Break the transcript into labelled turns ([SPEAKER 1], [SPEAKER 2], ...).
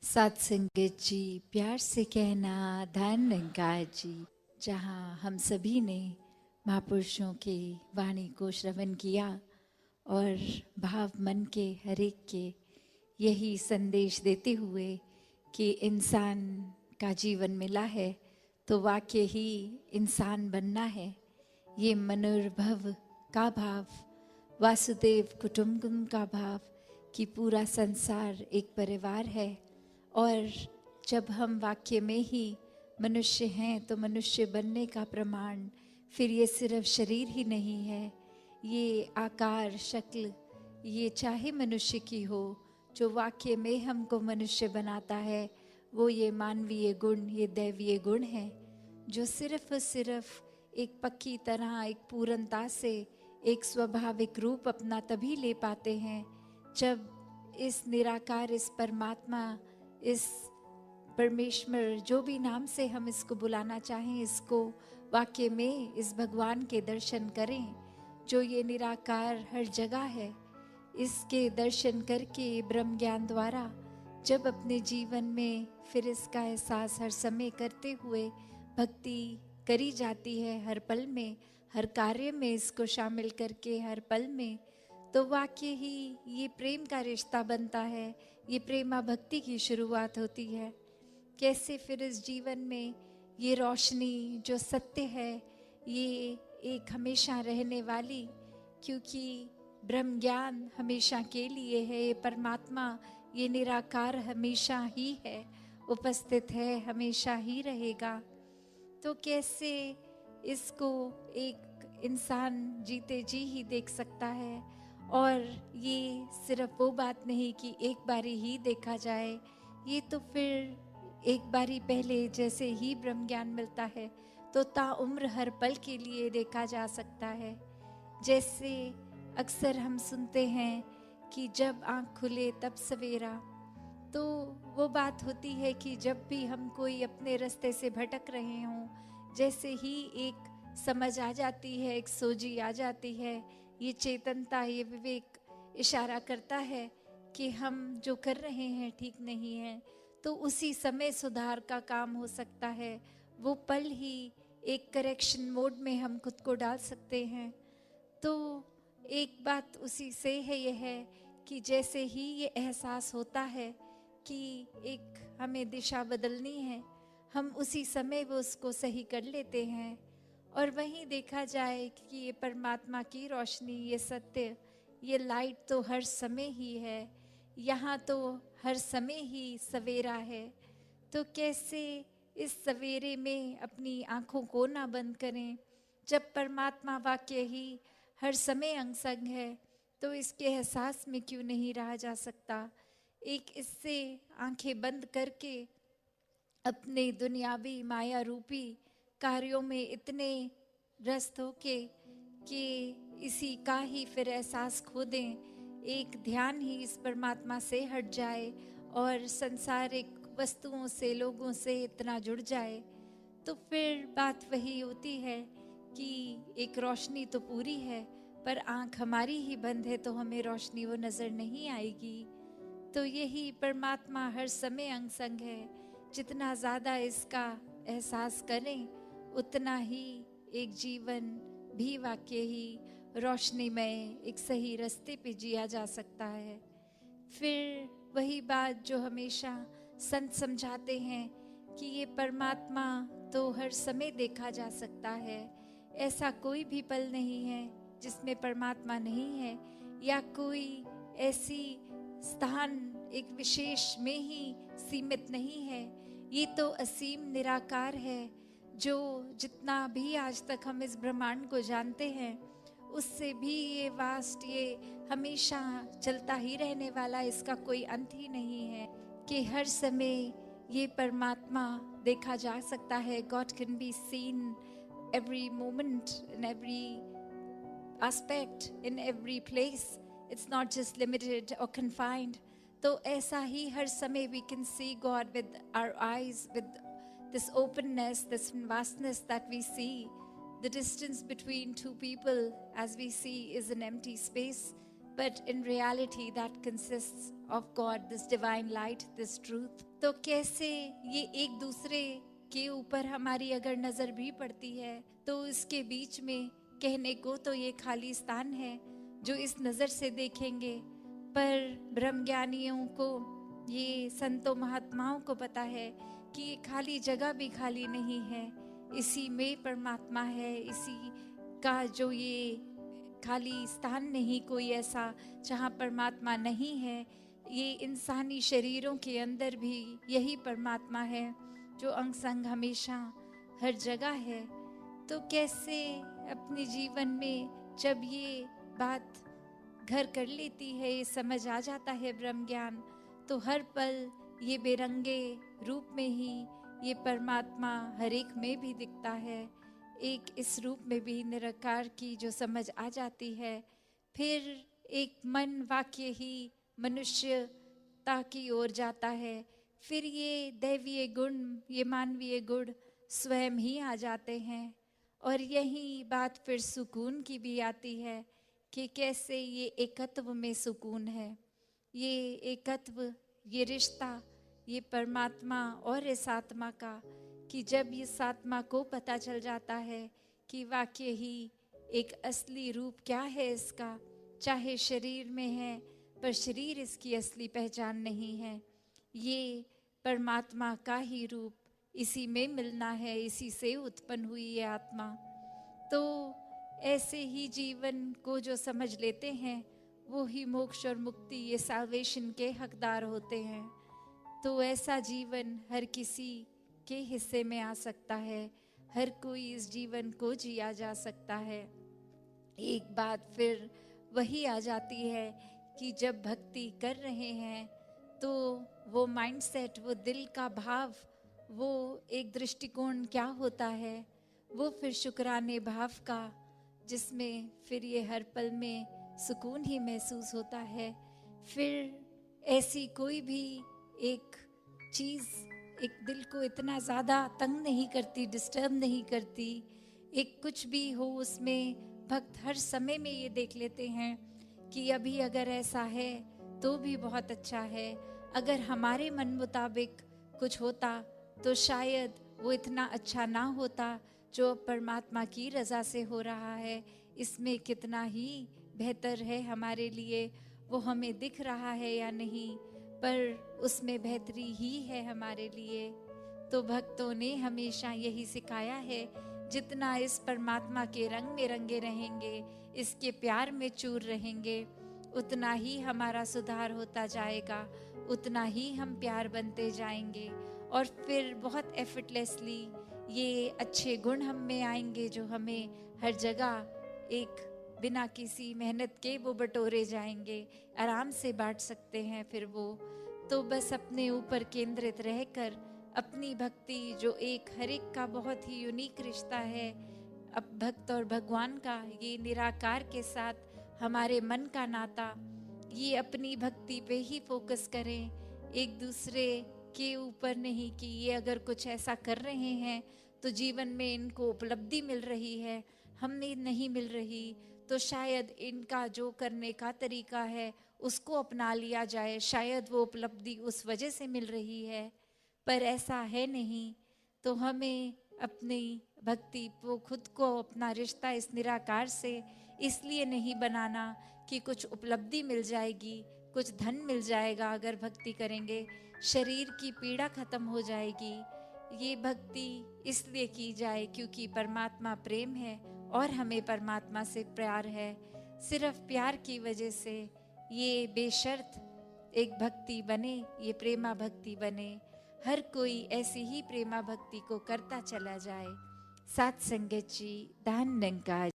[SPEAKER 1] साथ संगत जी, प्यार से कहना धन निरंकार जी। जहाँ हम सभी ने महापुरुषों के वाणी को श्रवण किया और भाव मन के हर एक के यही संदेश देते हुए कि इंसान का जीवन मिला है तो वाक्य ही इंसान बनना है। ये मनोर्भव का भाव, वासुदेव कुटुंबकम का भाव कि पूरा संसार एक परिवार है। और जब हम वाक्य में ही मनुष्य हैं तो मनुष्य बनने का प्रमाण फिर ये सिर्फ शरीर ही नहीं है, ये आकार शक्ल, ये चाहे मनुष्य की हो, जो वाक्य में हमको मनुष्य बनाता है वो ये मानवीय गुण, ये दैवीय गुण है, जो सिर्फ और सिर्फ एक पक्की तरह, एक पूर्णता से एक स्वाभाविक रूप अपना तभी ले पाते हैं जब इस निराकार, इस परमात्मा, इस परमेश्वर, जो भी नाम से हम इसको बुलाना चाहें, इसको वाक्य में इस भगवान के दर्शन करें जो ये निराकार हर जगह है। इसके दर्शन करके ब्रह्म ज्ञान द्वारा जब अपने जीवन में फिर इसका एहसास हर समय करते हुए भक्ति करी जाती है, हर पल में, हर कार्य में इसको शामिल करके हर पल में, तो वाक्य ही ये प्रेम का रिश्ता बनता है, ये प्रेमा भक्ति की शुरुआत होती है। कैसे फिर इस जीवन में ये रोशनी जो सत्य है, ये एक हमेशा रहने वाली, क्योंकि ब्रह्म ज्ञान हमेशा के लिए है, ये परमात्मा, ये निराकार हमेशा ही है, उपस्थित है, हमेशा ही रहेगा। तो कैसे इसको एक इंसान जीते जी ही देख सकता है। और ये सिर्फ वो बात नहीं कि एक बारी ही देखा जाए, ये तो फिर एक बारी पहले जैसे ही ब्रह्म ज्ञान मिलता है तो ताउम्र हर पल के लिए देखा जा सकता है। जैसे अक्सर हम सुनते हैं कि जब आँख खुले तब सवेरा, तो वो बात होती है कि जब भी हम कोई अपने रास्ते से भटक रहे हों, जैसे ही एक समझ आ जाती है, एक सोझी आ जाती है, ये चेतनता, ये विवेक इशारा करता है कि हम जो कर रहे हैं ठीक नहीं है, तो उसी समय सुधार का काम हो सकता है। वो पल ही एक करेक्शन मोड में हम खुद को डाल सकते हैं। तो एक बात उसी से है, यह है कि जैसे ही ये एहसास होता है कि एक हमें दिशा बदलनी है, हम उसी समय वो उसको सही कर लेते हैं। और वहीं देखा जाए कि ये परमात्मा की रोशनी, ये सत्य, ये लाइट तो हर समय ही है, यहाँ तो हर समय ही सवेरा है। तो कैसे इस सवेरे में अपनी आँखों को ना बंद करें। जब परमात्मा वाक्य ही हर समय अंग संग है तो इसके एहसास में क्यों नहीं रहा जा सकता। एक इससे आंखें बंद करके अपने दुनियावी माया रूपी कार्यों में इतने व्यस्त होके कि इसी का ही फिर एहसास खो दें, एक ध्यान ही इस परमात्मा से हट जाए और संसारिक वस्तुओं से, लोगों से इतना जुड़ जाए, तो फिर बात वही होती है कि एक रोशनी तो पूरी है पर आँख हमारी ही बंद है तो हमें रोशनी वो नज़र नहीं आएगी। तो यही परमात्मा हर समय अंग संग है। जितना ज़्यादा इसका एहसास करें उतना ही एक जीवन भी वाकई ही रोशनीमय, एक सही रास्ते पे जिया जा सकता है। फिर वही बात जो हमेशा संत समझाते हैं कि ये परमात्मा तो हर समय देखा जा सकता है, ऐसा कोई भी पल नहीं है जिसमें परमात्मा नहीं है, या कोई ऐसी स्थान एक विशेष में ही सीमित नहीं है। ये तो असीम निराकार है, जो जितना भी आज तक हम इस ब्रह्मांड को जानते हैं उससे भी ये वास्ट, ये हमेशा चलता ही रहने वाला, इसका कोई अंत ही नहीं है कि हर समय ये परमात्मा देखा जा सकता है। God can be seen every moment, in every aspect, in every place. It's not just limited or confined. तो ऐसा ही हर समय we can see God with our eyes, with this openness, this vastness that we see. The distance between two people, as we see, is an empty space, but in reality that consists of God, this divine light, this truth. तो कैसे ये एक दूसरे के ऊपर हमारी अगर नजर भी पड़ती है तो इसके बीच में कहने को तो ये खाली स्थान है जो इस नजर से देखेंगे, पर ब्रह्मज्ञानियों को, ये संतों महात्माओं को पता है कि ये खाली जगह भी खाली नहीं है, इसी में परमात्मा है। इसी का जो ये खाली स्थान नहीं कोई ऐसा जहाँ परमात्मा नहीं है। ये इंसानी शरीरों के अंदर भी यही परमात्मा है जो अंग संग हमेशा हर जगह है। तो कैसे अपने जीवन में जब ये बात घर कर लेती है, ये समझ आ जाता है ब्रह्म ज्ञान, तो हर पल ये बेरंगे रूप में ही ये परमात्मा हर एक में भी दिखता है। एक इस रूप में भी निराकार की जो समझ आ जाती है, फिर एक मन वाक्य ही मनुष्यता की ओर जाता है। फिर ये दैवीय गुण, ये मानवीय गुण स्वयं ही आ जाते हैं। और यही बात फिर सुकून की भी आती है कि कैसे ये एकत्व में सुकून है। ये एकत्व, ये रिश्ता, ये परमात्मा और इस आत्मा का, कि जब इस आत्मा को पता चल जाता है कि वाकई ही एक असली रूप क्या है इसका, चाहे शरीर में है पर शरीर इसकी असली पहचान नहीं है, ये परमात्मा का ही रूप, इसी में मिलना है, इसी से उत्पन्न हुई ये आत्मा। तो ऐसे ही जीवन को जो समझ लेते हैं वो ही मोक्ष और मुक्ति, ये साल्वेशन के हकदार होते हैं। तो ऐसा जीवन हर किसी के हिस्से में आ सकता है, हर कोई इस जीवन को जिया जा सकता है। एक बात फिर वही आ जाती है कि जब भक्ति कर रहे हैं तो वो माइंडसेट, वो दिल का भाव, वो एक दृष्टिकोण क्या होता है, वो फिर शुक्राने भाव का, जिसमें फिर ये हर पल में सुकून ही महसूस होता है। फिर ऐसी कोई भी एक चीज़ एक दिल को इतना ज़्यादा तंग नहीं करती, डिस्टर्ब नहीं करती। एक कुछ भी हो उसमें भक्त हर समय में ये देख लेते हैं कि अभी अगर ऐसा है तो भी बहुत अच्छा है, अगर हमारे मन मुताबिक कुछ होता तो शायद वो इतना अच्छा ना होता जो परमात्मा की रज़ा से हो रहा है। इसमें कितना ही बेहतर है हमारे लिए, वो हमें दिख रहा है या नहीं, पर उसमें बेहतरी ही है हमारे लिए। तो भक्तों ने हमेशा यही सिखाया है, जितना इस परमात्मा के रंग में रंगे रहेंगे, इसके प्यार में चूर रहेंगे, उतना ही हमारा सुधार होता जाएगा, उतना ही हम प्यार बनते जाएंगे। और फिर बहुत एफर्टलेसली ये अच्छे गुण हम में आएंगे जो हमें हर जगह एक बिना किसी मेहनत के वो बटोरे जाएंगे, आराम से बांट सकते हैं फिर वो। तो बस अपने ऊपर केंद्रित रहकर अपनी भक्ति, जो एक हर एक का बहुत ही यूनिक रिश्ता है, अब भक्त और भगवान का, ये निराकार के साथ हमारे मन का नाता, ये अपनी भक्ति पे ही फोकस करें, एक दूसरे के ऊपर नहीं कि ये अगर कुछ ऐसा कर रहे हैं तो जीवन में इनको उपलब्धि मिल रही है, हमें नहीं मिल रही, तो शायद इनका जो करने का तरीका है उसको अपना लिया जाए, शायद वो उपलब्धि उस वजह से मिल रही है, पर ऐसा है नहीं। तो हमें अपनी भक्ति को, खुद को, अपना रिश्ता इस निराकार से इसलिए नहीं बनाना कि कुछ उपलब्धि मिल जाएगी, कुछ धन मिल जाएगा अगर भक्ति करेंगे, शरीर की पीड़ा खत्म हो जाएगी। ये भक्ति इसलिए की जाए क्योंकि परमात्मा प्रेम है और हमें परमात्मा से प्यार है। सिर्फ प्यार की वजह से ये बेशर्त एक भक्ति बने, ये प्रेमा भक्ति बने, हर कोई ऐसी ही प्रेमा भक्ति को करता चला जाए। सात संगत जी, धन निरंकार।